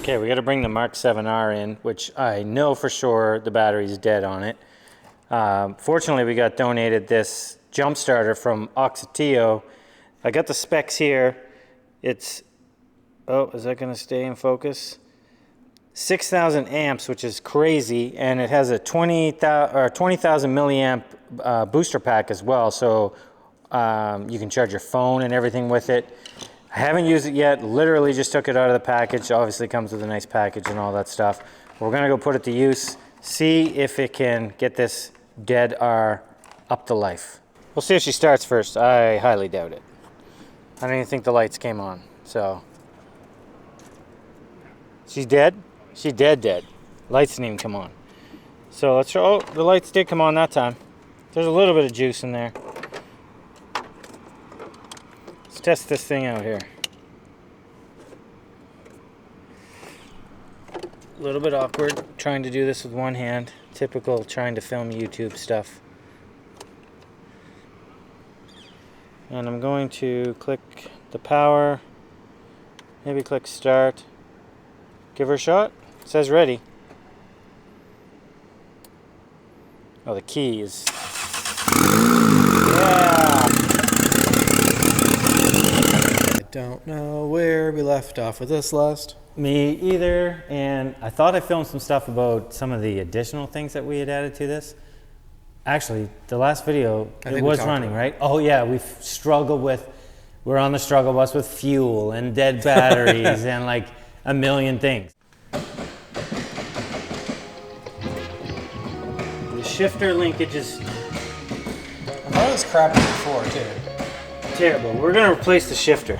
Okay, we got to bring the MK7 R in, which I know for sure the battery's dead on it. Fortunately, we got donated this jump starter from Oxitio. I got the specs here. It's, oh, is that going to stay in focus? 6,000 amps, which is crazy, and it has a 20,000 milliamp booster pack as well, so you can charge your phone and everything with it. I haven't used it yet, literally just took it out of the package. Obviously comes with a nice package and all that stuff. We're gonna go put it to use, see if it can get this dead R up to life. We'll see if she starts first. I highly doubt it. I don't even think the lights came on, so. She's dead? She's dead. Lights didn't even come on. So let's try, oh, the lights did come on that time. There's a little bit of juice in there. Let's test this thing out here. A little bit awkward trying to do this with one hand. Typical trying to film YouTube stuff. And I'm going to click the power, maybe click start, give her a shot. It says ready. Oh, the key is, yeah! I don't know where we left off with this last. Me either, and I thought I filmed some stuff about some of the additional things that we had added to this. Actually, the last video, it was running, right? Oh yeah, we've struggled with, we're on the struggle bus with fuel and dead batteries and like a million things. The shifter linkage is... I thought it was crappy before too. Terrible. We're gonna replace the shifter.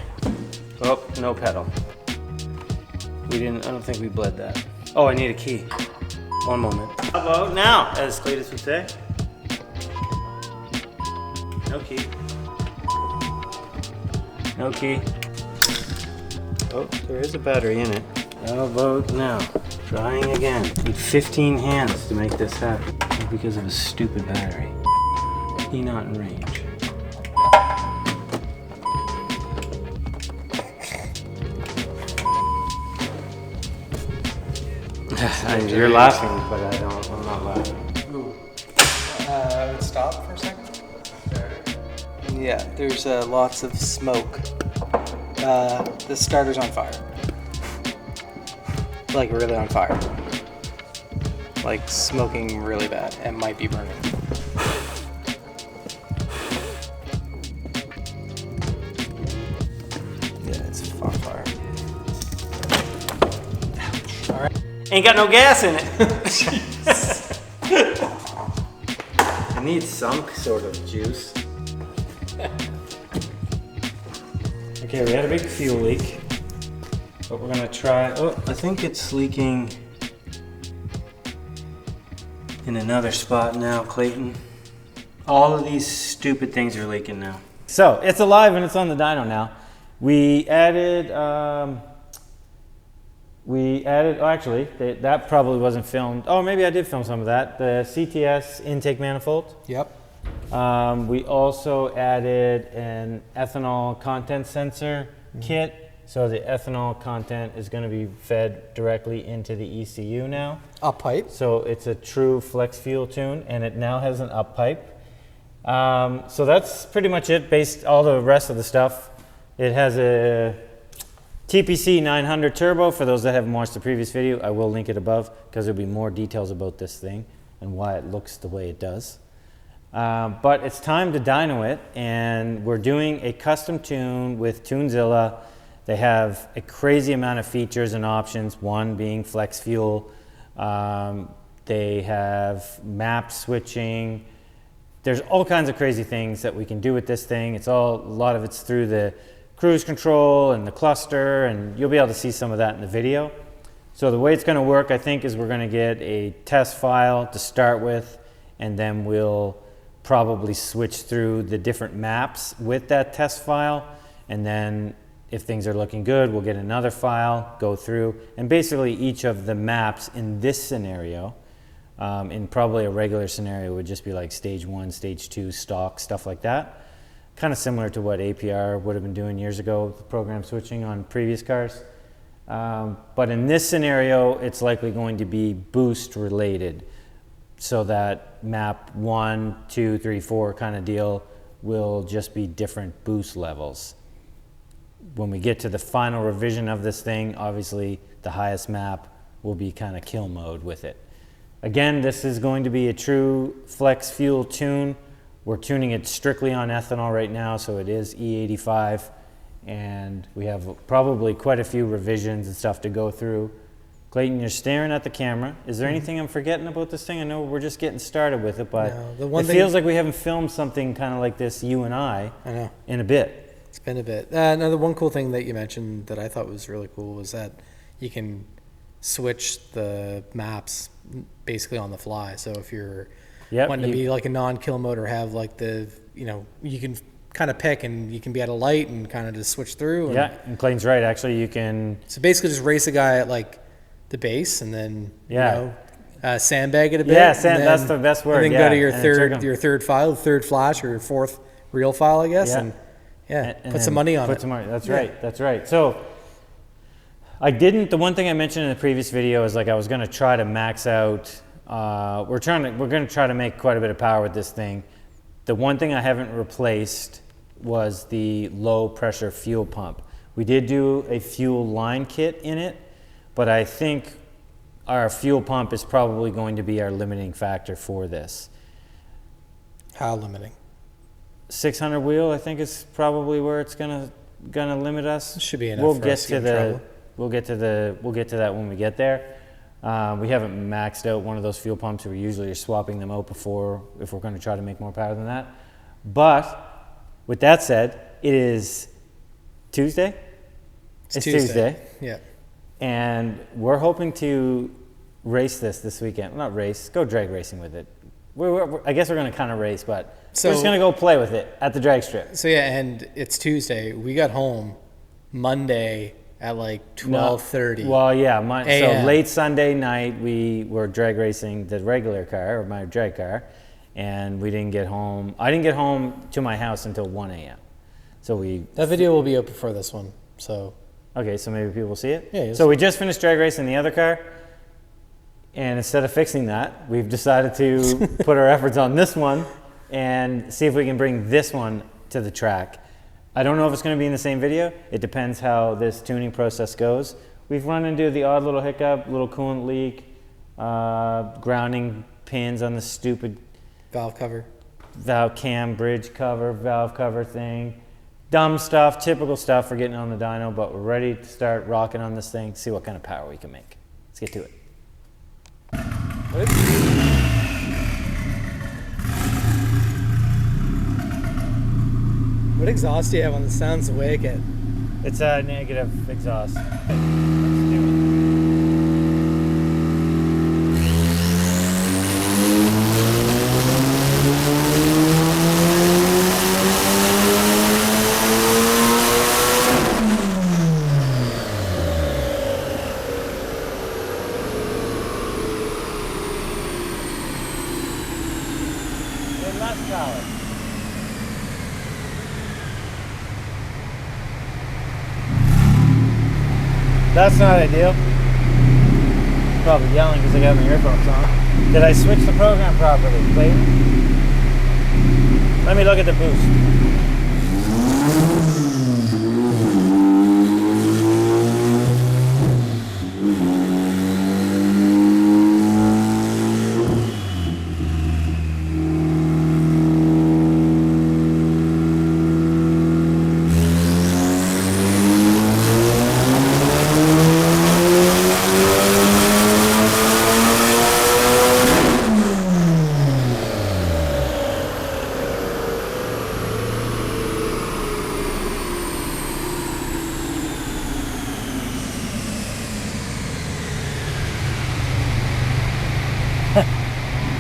Oh, no pedal. We didn't, I don't think we bled that. Oh, I need a key. One moment. How about now, as Cletus would say? No key. No key. Oh, there is a battery in it. How about now? Trying again. Need 15 hands to make this happen. Because of a stupid battery. Key not in range. You're laughing, but I'm not laughing. Stop for a second. Yeah, there's lots of smoke. The starter's on fire. Like really on fire. Like smoking really bad and might be burning. Yeah, it's on fire. All right. Ain't got no gas in it. It needs some sort of juice. Okay, we had a big fuel leak, but we're gonna try. Oh, I think it's leaking in another spot now, Clayton. All of these stupid things are leaking now. So it's alive and it's on the dyno now. We added. Oh, actually, that probably wasn't filmed. Oh, maybe I did film some of that. The CTS Intake Manifold. Yep. We also added an ethanol content sensor kit. So the ethanol content is going to be fed directly into the ECU now. Up pipe. So it's a true Flexfuel tune, and it now has an up pipe. So that's pretty much it. Based all the rest of the stuff, it has a TPC900 Turbo. For those that haven't watched the previous video, I will link it above because there'll be more details about this thing and why it looks the way it does. But it's time to dyno it, and we're doing a custom tune with Tunezilla. They have a crazy amount of features and options, one being Flexfuel. They have map switching. There's all kinds of crazy things that we can do with this thing. A lot of it's through the cruise control and the cluster, and you'll be able to see some of that in the video. So the way it's going to work, I think, is we're going to get a test file to start with, and then we'll probably switch through the different maps with that test file, and then if things are looking good, we'll get another file, go through, and basically each of the maps in this scenario, in probably a regular scenario, would just be like stage 1, stage 2, stock, stuff like that. Kind of similar to what APR would have been doing years ago, the program switching on previous cars. But in this scenario, it's likely going to be boost related, so that map 1, 2, 3, 4 kind of deal will just be different boost levels. When we get to the final revision of this thing, obviously the highest map will be kind of kill mode with it. Again, this is going to be a true Flexfuel tune. We're tuning it strictly on ethanol right now, so it is E85, and we have probably quite a few revisions and stuff to go through. Clayton, you're staring at the camera. Is there anything I'm forgetting about this thing? I know we're just getting started with it, but it feels like we haven't filmed something kind of like this, you and I know, in a bit. It's been a bit. Now, the one cool thing that you mentioned that I thought was really cool was that you can switch the maps basically on the fly. So if you're wanting to be like a non-kill mode or have like the, you can kind of pick and you can be at a light and kind of just switch through. And Clayton's right. Actually, you can. So basically just race a guy at like the base and then, sandbag it a bit. Yeah, that's the best word. And then go to your third file, third flash, or your fourth real file, I guess. And put some money on it. That's right. That's right. So the one thing I mentioned in the previous video is like I was going to try to max out. We're going to try to make quite a bit of power with this thing. The one thing I haven't replaced was the low pressure fuel pump. We did do a fuel line kit in it, but I think our fuel pump is probably going to be our limiting factor for this. How limiting? 600 wheel, I think, is probably where it's gonna limit us. Should be enough. We'll get to that when we get there. We haven't maxed out one of those fuel pumps. We usually are swapping them out before if we're going to try to make more power than that. But with that said, it is Tuesday. It's Tuesday. Yeah. And we're hoping to race this weekend. Not race, go drag racing with it. I guess we're going to kind of race, but we're just going to go play with it at the drag strip. So yeah, and it's Tuesday. We got home Monday at like 12:30. Well, yeah, so late Sunday night we were drag racing the regular car, or my drag car, and we didn't get home. I didn't get home to my house until 1 a.m. So that video will be up before this one. So okay, so maybe people will see it. Yeah. So we just finished drag racing the other car. And instead of fixing that, we've decided to put our efforts on this one and see if we can bring this one to the track. I don't know if it's going to be in the same video. It depends how this tuning process goes. We've run into the odd little hiccup, little coolant leak, grounding pins on the stupid valve cam bridge cover, valve cover thing. Dumb stuff, typical stuff for getting on the dyno, but we're ready to start rocking on this thing, see what kind of power we can make. Let's get to it. What exhaust do you have on the sounds wicked? It's a negative exhaust. Let's do it. Less power. That's not ideal. Probably yelling because I got my earphones on. Did I switch the program properly, Clayton? Let me look at the boost.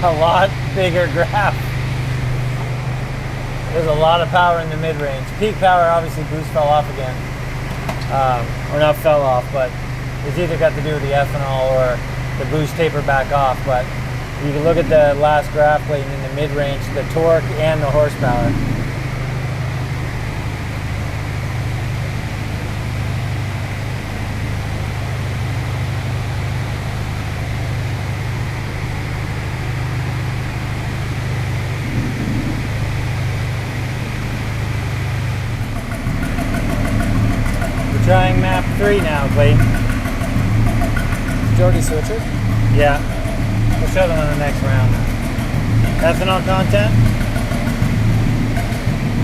A lot bigger graph. There's a lot of power in the mid-range. Peak power, obviously, boost fell off again. Or not fell off, but it's either got to do with the ethanol or the boost taper back off. But you can look at the last graph, Clayton, in the mid-range, the torque and the horsepower. Trying map 3 now, Clayton. Did you already switch it? Yeah. We'll show them on the next round. Ethanol content?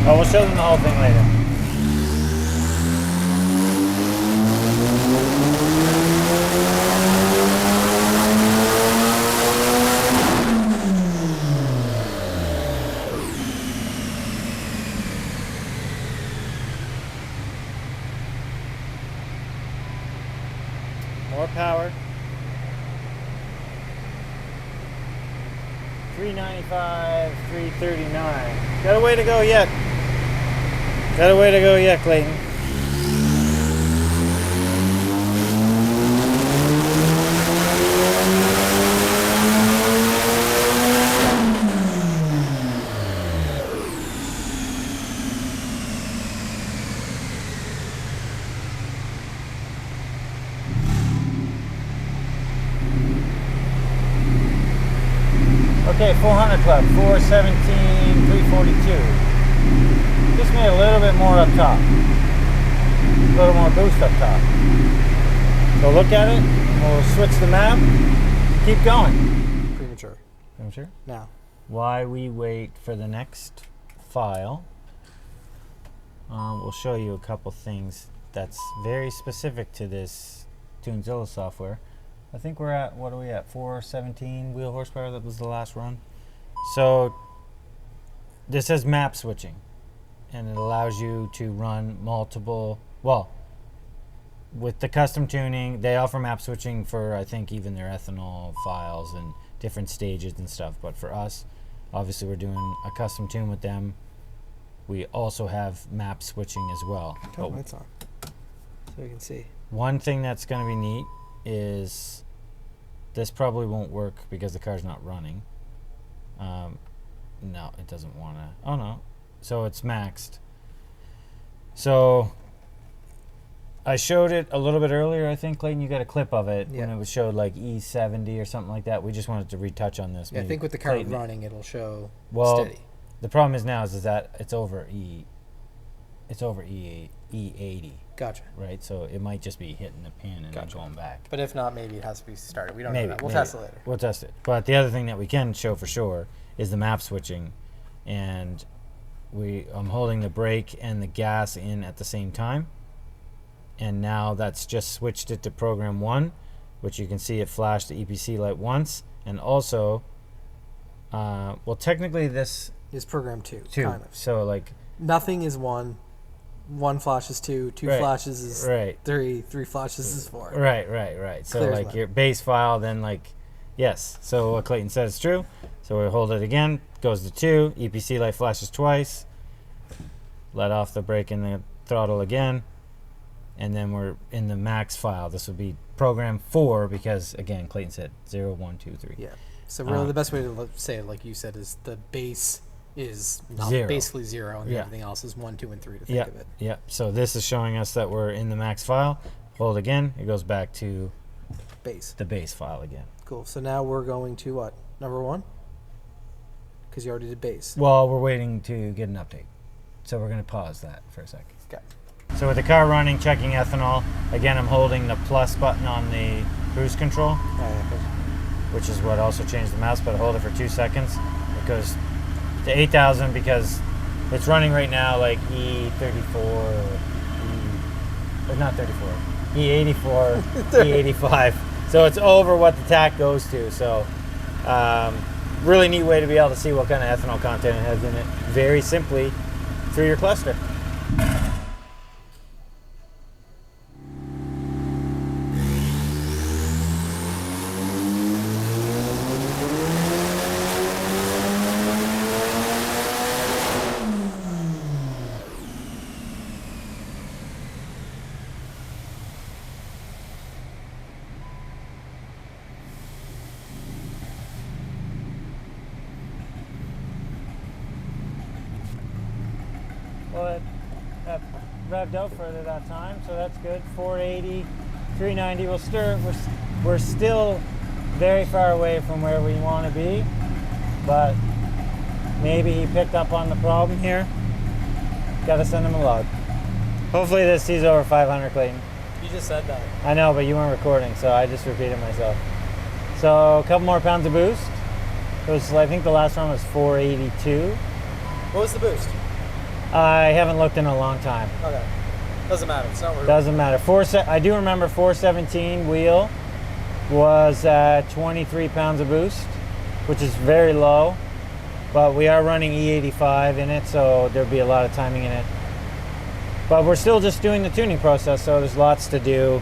Oh, we'll show them the whole thing later. More power. 395, 339. Got a way to go yet. Got a way to go yet, Clayton. Okay, 400 club, 417, 342. Just made a little bit more up top. A little more boost up top. So look at it, we'll switch the map, keep going. Premature. Premature? Now. While we wait for the next file, we'll show you a couple things that's very specific to this Tunezilla software. I think we're at, what are we at, 417 wheel horsepower? That was the last run. So this says map switching, and it allows you to run multiple, well, with the custom tuning, they offer map switching for, I think, even their ethanol files and different stages and stuff. But for us, obviously we're doing a custom tune with them. We also have map switching as well. Turn the lights on so you can see. One thing that's going to be neat is this probably won't work because the car's not running. No, it doesn't want to. Oh no, so it's maxed. So I showed it a little bit earlier. I think, Clayton, you got a clip of it when it was showed like E70 or something like that. We just wanted to retouch on this. Yeah, I think with the car running, it'll show steady. The problem is now is that it's over E80. Gotcha. Right, so it might just be hitting the pin and then going back. But if not, maybe it has to be started. We don't know that. We'll test it later. We'll test it. But the other thing that we can show for sure is the map switching, and I'm holding the brake and the gas in at the same time, and now that's just switched it to program 1, which you can see it flashed the EPC light once, and also, well, technically this is program 2. Kind of. So like nothing is 1. 1 flash is 2, 2 flashes is 3, 3 flashes is 4. Right. So like your base file, then like, yes. So what Clayton said is true. So we hold it again, goes to 2, EPC light flashes twice, let off the brake and the throttle again, and then we're in the max file. This would be program 4 because, again, Clayton said 0, 1, 2, 3. Yeah. So really the best way to say it, like you said, is the base is basically 0 and everything else is 1, 2, and 3 to think of it. Yeah. So this is showing us that we're in the max file, hold again, it goes back to Base. the base file again. Cool. So now we're going to what? Number 1? Because you already did base. Well, we're waiting to get an update. So we're going to pause that for a second. Okay. So with the car running, checking ethanol, again, I'm holding the plus button on the cruise control, which is what also changed the mouse, but I hold it for 2 seconds. It goes to 8,000 because it's running right now like E34, or not 34, E84, E85. So it's over what the TAC goes to. So really neat way to be able to see what kind of ethanol content it has in it, very simply through your cluster. Well, it revved out further that time, so that's good. 480, 390. We're still very far away from where we want to be, but maybe he picked up on the problem here. Got to send him a log. Hopefully this sees over 500, Clayton. You just said that. I know, but you weren't recording, so I just repeated myself. So a couple more pounds of boost. It was, I think the last one was 482. What was the boost? I haven't looked in a long time. Okay. Doesn't matter. It's not worth it. Doesn't matter. I do remember 417 wheel was at 23 pounds of boost, which is very low. But we are running E85 in it, so there'll be a lot of timing in it. But we're still just doing the tuning process, so there's lots to do,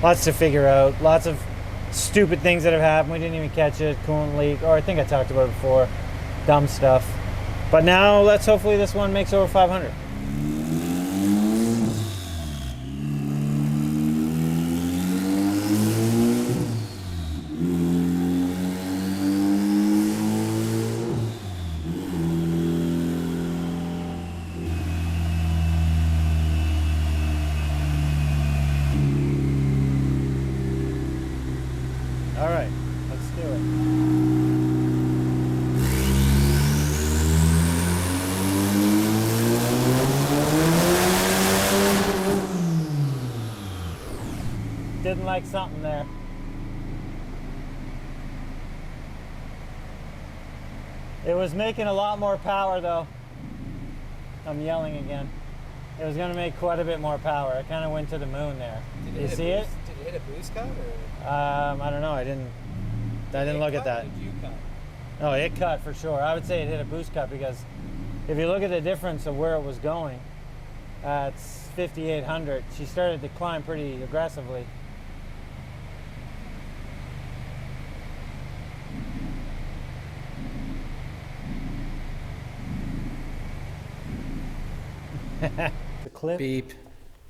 lots to figure out, lots of stupid things that have happened. We didn't even catch it, coolant leak, or I think I talked about it before, dumb stuff. But now let's hopefully this one makes over 500. All right, let's do it. Didn't like something there. It was making a lot more power though. I'm yelling again. It was going to make quite a bit more power. It kind of went to the moon there. You see it? Did it hit a boost cut or? I don't know. I didn't look at that. Or did you cut? Oh, it cut for sure. I would say it hit a boost cut because if you look at the difference of where it was going at 5,800, she started to climb pretty aggressively. The clip. Beep.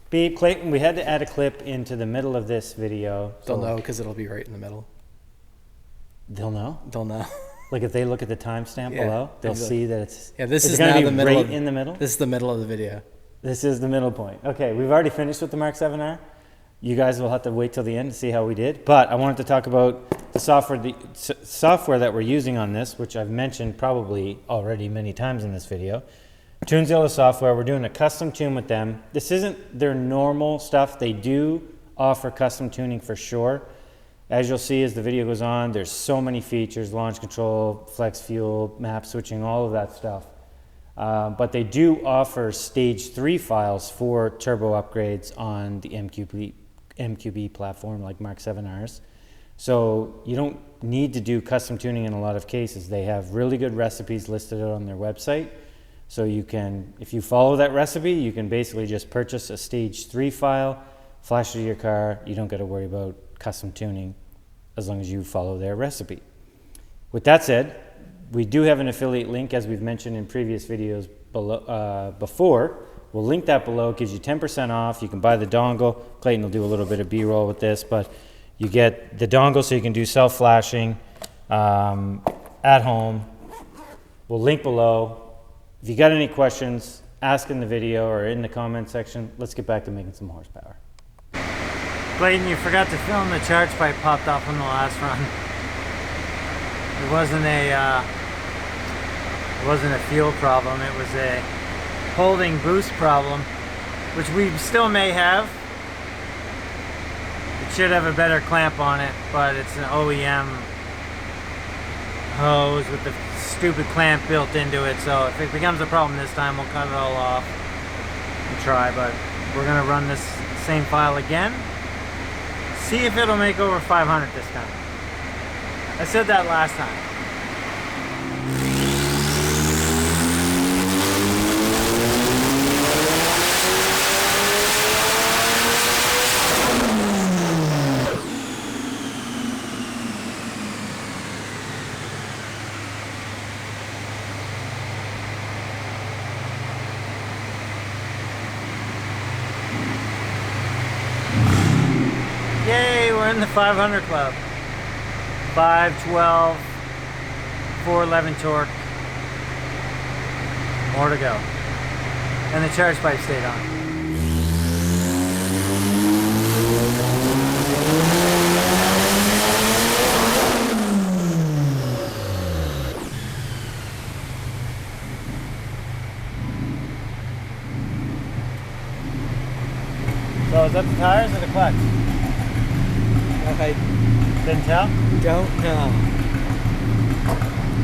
Beep. Clayton, we had to add a clip into the middle of this video. They'll know because it'll be right in the middle. They'll know? They'll know. Like if they look at the timestamp below, they'll see that it's this it's is gonna now be the middle right of, in the middle. This is the middle of the video. This is the middle point. Okay, we've already finished with the Mark 7R. You guys will have to wait till the end to see how we did. But I wanted to talk about the software that we're using on this, which I've mentioned probably already many times in this video. Tunezilla software, we're doing a custom tune with them. This isn't their normal stuff. They do offer custom tuning for sure. As you'll see as the video goes on, there's so many features, launch control, Flexfuel, map switching, all of that stuff. But they do offer stage 3 files for turbo upgrades on the MQB platform like Mark 7Rs. So you don't need to do custom tuning in a lot of cases. They have really good recipes listed out on their website. So you can, if you follow that recipe, you can basically just purchase a stage 3 file, flash it to your car. You don't got to worry about custom tuning as long as you follow their recipe. With that said, we do have an affiliate link, as we've mentioned in previous videos below, before. We'll link that below. It gives you 10% off. You can buy the dongle. Clayton will do a little bit of B-roll with this, but you get the dongle so you can do self-flashing at home. We'll link below. If you got any questions, ask in the video or in the comment section. Let's get back to making some horsepower. Clayton, you forgot to film the charge pipe popped off on the last run. It wasn't a fuel problem, it was a holding boost problem, which we still may have. It should have a better clamp on it, but it's an OEM hose with the stupid clamp built into it, so if it becomes a problem this time, we'll cut it all off and try. But we're gonna run this same file again, see if it'll make over 500 this time. I said that last time. Yay, we're in the 500 club. 512, 411 torque. More to go. And the charge pipe stayed on. So is that the tires or the clutch? I Didn't tell? don't know.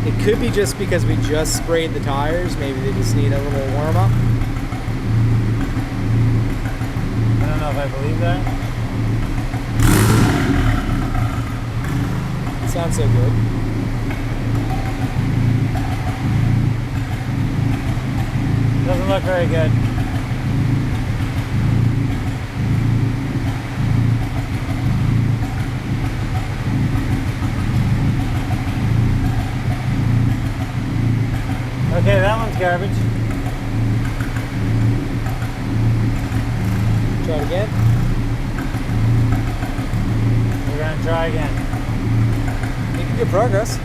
It could be just because we just sprayed the tires. Maybe they just need a little warm up. I don't know if I believe that. It sounds so good. Doesn't look very good. Okay, that one's garbage. Try it again. We're gonna try again. Making good progress.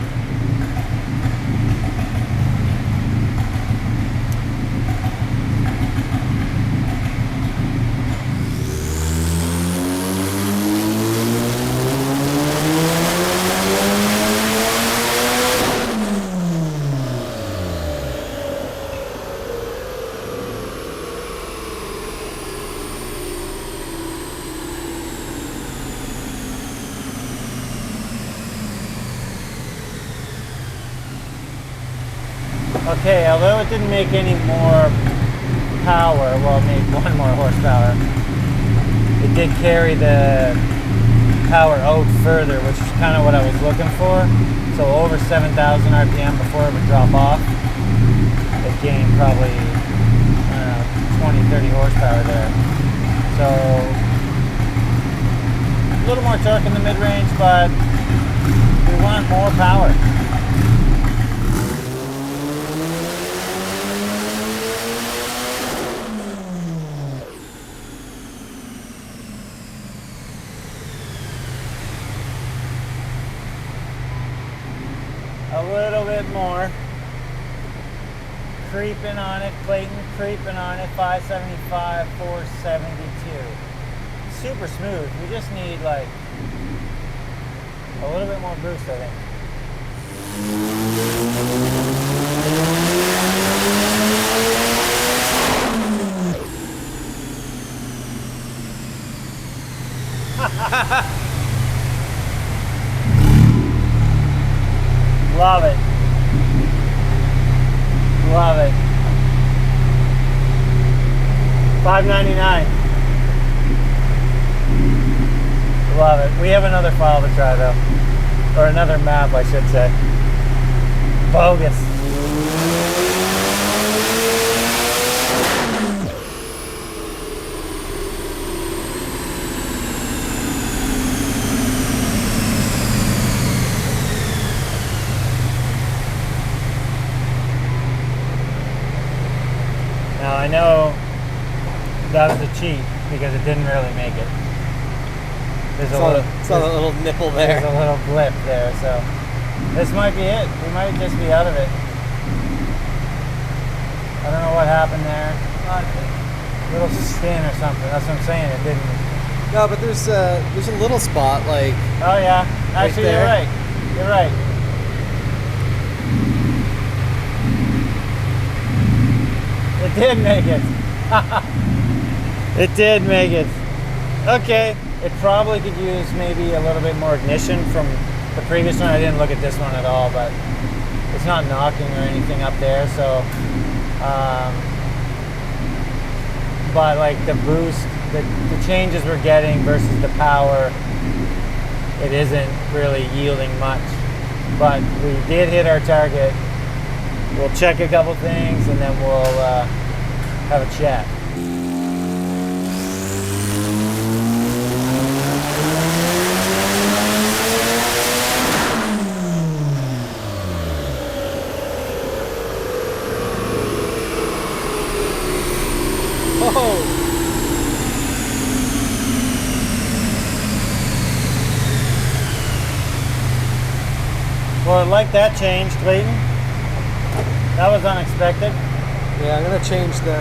Okay, although it didn't make any more power, well, it made 1 more horsepower, it did carry the power out further, which is kind of what I was looking for. So over 7,000 RPM before it would drop off. It gained probably, I don't know, 20, 30 horsepower there. So a little more torque in the mid-range, but we want more power. A little bit more. Creeping on it, Clayton, creeping on it. 575, 472. Super smooth. We just need like a little bit more boost, I think. Love it. Love it. $5.99. Love it. We have another file to try though. Or another map, I should say. Bogus. Now I know that was a cheat because it didn't really make it. There's a little nipple there. There's a little blip there, so this might be it. We might just be out of it. I don't know what happened there. A little spin or something. That's what I'm saying. It No, but there's a little spot like. Oh yeah, actually you're right. You're right. It did make it. It did make it. Okay. It probably could use maybe a little bit more ignition from the previous one. I didn't look at this one at all, but it's not knocking or anything up there. So, but like the boost, the changes we're getting versus the power, it isn't really yielding much. But we did hit our target. We'll check a couple things and then we'll have a chat. Well, I like that change, Clayton. That was unexpected. Yeah, I'm gonna change the.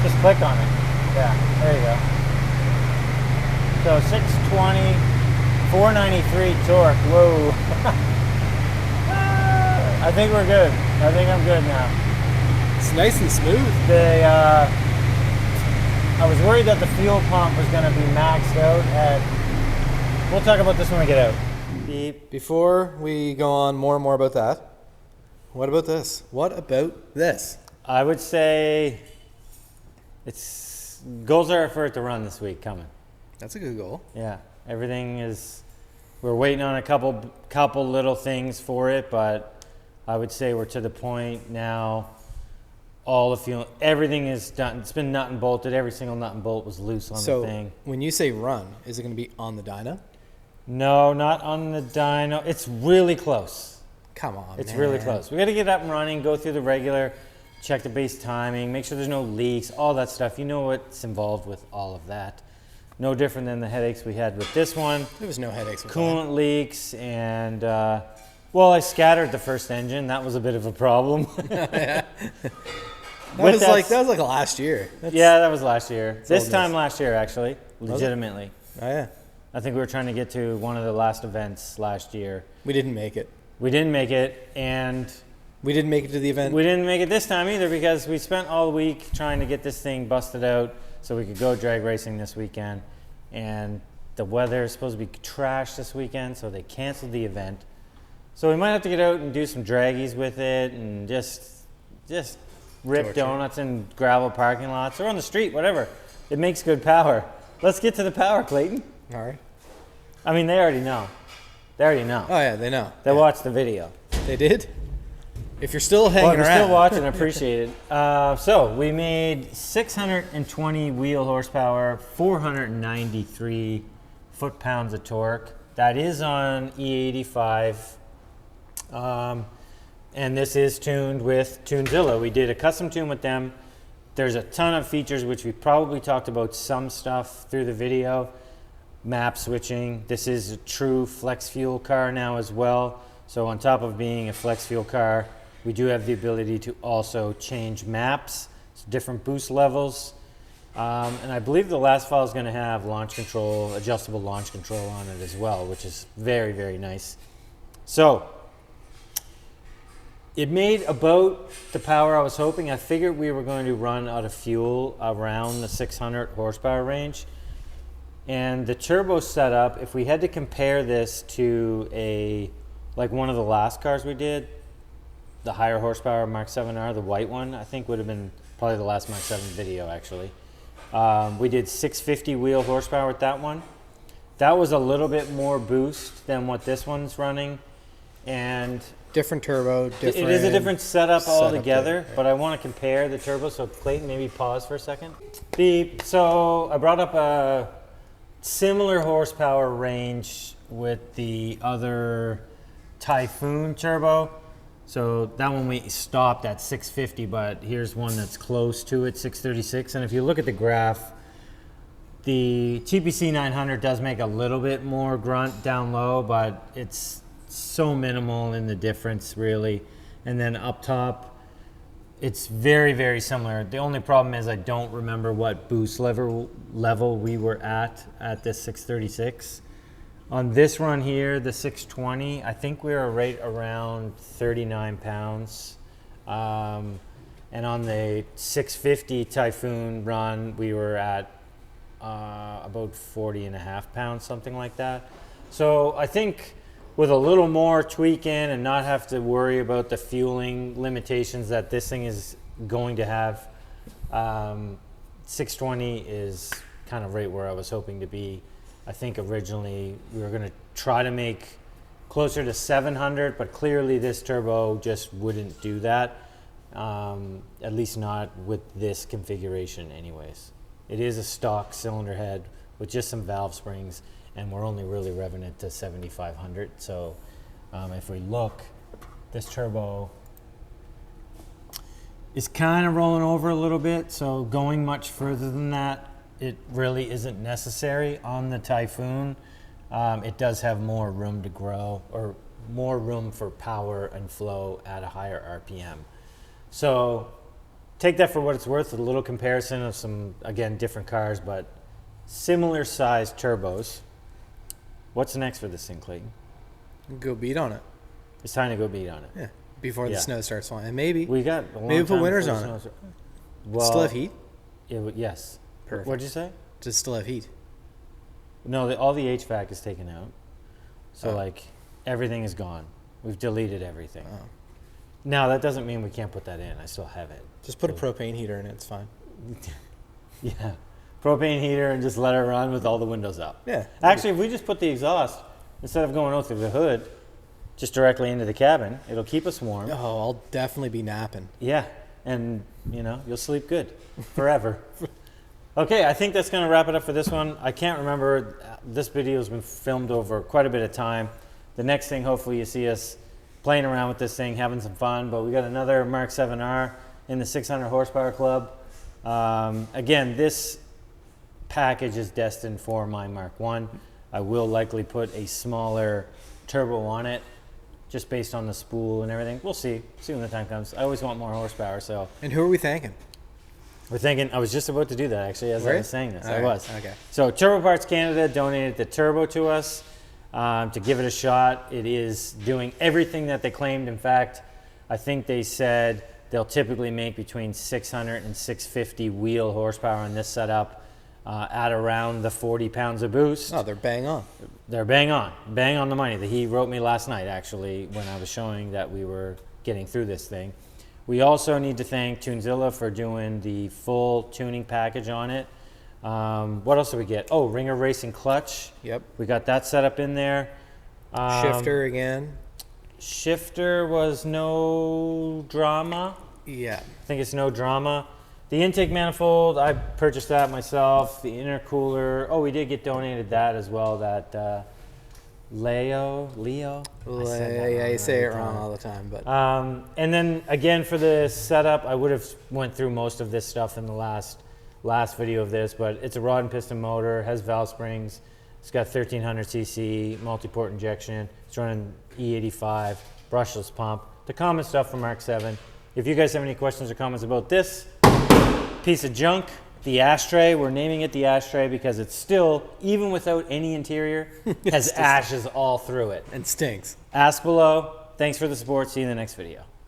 Just click on it. Yeah, there you go. So 620, 493 torque. Whoa. I think we're good. I think I'm good now. It's nice and smooth. I was worried that the fuel pump was going to be maxed out at. We'll talk about this when we get out. Before we go on more and more about that, what about this? What about this? I would say goals are for it to run this week coming. That's a good goal. Yeah, everything is. We're waiting on a couple little things for it, but I would say we're to the point now. All the fuel, everything is done. It's been nut and bolted. Every single nut and bolt was loose on the thing. So when you say run, is it going to be on the dyno? No, not on the dyno. It's really close. Come on, It's really close. We got to get up and running, go through the regular, check the base timing, make sure there's no leaks, all that stuff. You know what's involved with all of that. No different than the headaches we had with this one. There was no headaches with Coolant leaks and, well, I scattered the first engine. That was a bit of a problem. That was like last year. Yeah, that was last year. This time last year, actually, legitimately. Oh yeah. I think we were trying to get to one of the last events last year. We didn't make it. We didn't make it, and we didn't make it to the event. We didn't make it this time either because we spent all week trying to get this thing busted out so we could go drag racing this weekend. And the weather is supposed to be trash this weekend, so they canceled the event. So we might have to get out and do some draggies with it and just rip donuts in gravel parking lots or on the street, whatever. It makes good power. Let's get to the power, Clayton. All right. I mean, they already know. They already know. Oh, yeah, they know. They watched the video. They did? If you're still hanging around. If you're still watching, I appreciate it. So we made 620 wheel horsepower, 493 foot-pounds of torque. That is on E85. And this is tuned with Tunezilla. We did a custom tune with them. There's a ton of features which we probably talked about some stuff through the video. Map switching. This is a true Flexfuel car now as well. So on top of being a Flexfuel car, we do have the ability to also change maps, so different boost levels. And I believe the last file is going to have launch control, adjustable launch control on it as well, which is very, very nice. So it made about the power I was hoping. I figured we were going to run out of fuel around the 600 horsepower range. And the turbo setup, if we had to compare this to like one of the last cars we did, the higher horsepower Mark 7R, the white one, I think would have been probably the last Mark 7 video actually. We did 650 wheel horsepower with that one. That was a little bit more boost than what this one's running. And different turbo, different. It is a different setup altogether, but I want to compare the turbo. So Clayton, maybe pause for a second. So I brought up a similar horsepower range with the other Typhoon turbo. So that one we stopped at 650, but here's one that's close to it, 636. And if you look at the graph, the TPC900 does make a little bit more grunt down low, but it's so minimal in the difference really. And then up top, it's very, very similar. The only problem is I don't remember what boost level we were at this 636. On this run here, the 620, I think we were right around 39 pounds. And on the 650 Typhoon run, we were at about 40 and a half pounds, something like that. So I think with a little more tweaking and not have to worry about the fueling limitations that this thing is going to have, 620 is kind of right where I was hoping to be. I think originally we were going to try to make closer to 700, but clearly this turbo just wouldn't do that, at least not with this configuration anyways. It is a stock cylinder head with just some valve springs, and we're only really revving it to 7,500. So if we look, this turbo is kind of rolling over a little bit. So going much further than that, it really isn't necessary on the Typhoon. It does have more room to grow, or more room for power and flow at a higher RPM. So take that for what it's worth, a little comparison of some, again, different cars, but similar sized turbos. What's next for this thing, Clayton? Go beat on it. It's time to go beat on it. Yeah, before the snow starts falling. And maybe we got maybe put winters on it. Well, still have heat? Yes. Perfect. What'd you say? Does it still have heat? No, all the HVAC is taken out. So like everything is gone. We've deleted everything. Oh. Now that doesn't mean we can't put that in. I still have it. Just put a propane heater in it. It's fine. Yeah. Propane heater and just let it run with all the windows up. Yeah. Actually, if we just put the exhaust, instead of going out through the hood, just directly into the cabin, it'll keep us warm. Oh, I'll definitely be napping. Yeah. And, you'll sleep good forever. Okay, I think that's going to wrap it up for this one. I can't remember. This video has been filmed over quite a bit of time. The next thing, hopefully you see us playing around with this thing, having some fun. But we got another Mark 7R in the 600 horsepower club. Again, this package is destined for my Mark 1. I will likely put a smaller turbo on it, just based on the spool and everything. We'll see when the time comes. I always want more horsepower. So. And who are we thanking? We're thinking, I was just about to do that actually as I was saying this. I was. Okay. So Turbo Parts Canada donated the turbo to us to give it a shot. It is doing everything that they claimed. In fact, I think they said they'll typically make between 600 and 650 wheel horsepower on this setup at around the 40 pounds of boost. Oh, they're bang on. They're bang on the money. He wrote me last night actually when I was showing that we were getting through this thing. We also need to thank Tunezilla for doing the full tuning package on it. What else did we get? Oh, Ringer Racing clutch. Yep. We got that set up in there. Shifter again. Shifter was no drama. Yeah. I think it's no drama. The intake manifold, I purchased that myself. The intercooler, we did get donated that as well. That Leo. Yeah, you say it wrong all the time, but. And then again for the setup, I would have went through most of this stuff in the last video of this, but it's a rod and piston motor, has valve springs, it's got 1300 cc multi-port injection, it's running E85, brushless pump, the common stuff from Mark 7. If you guys have any questions or comments about this piece of junk, the ashtray, we're naming it the ashtray because it's still, even without any interior, has ashes all through it. And stinks. Ask below. Thanks for the support. See you in the next video.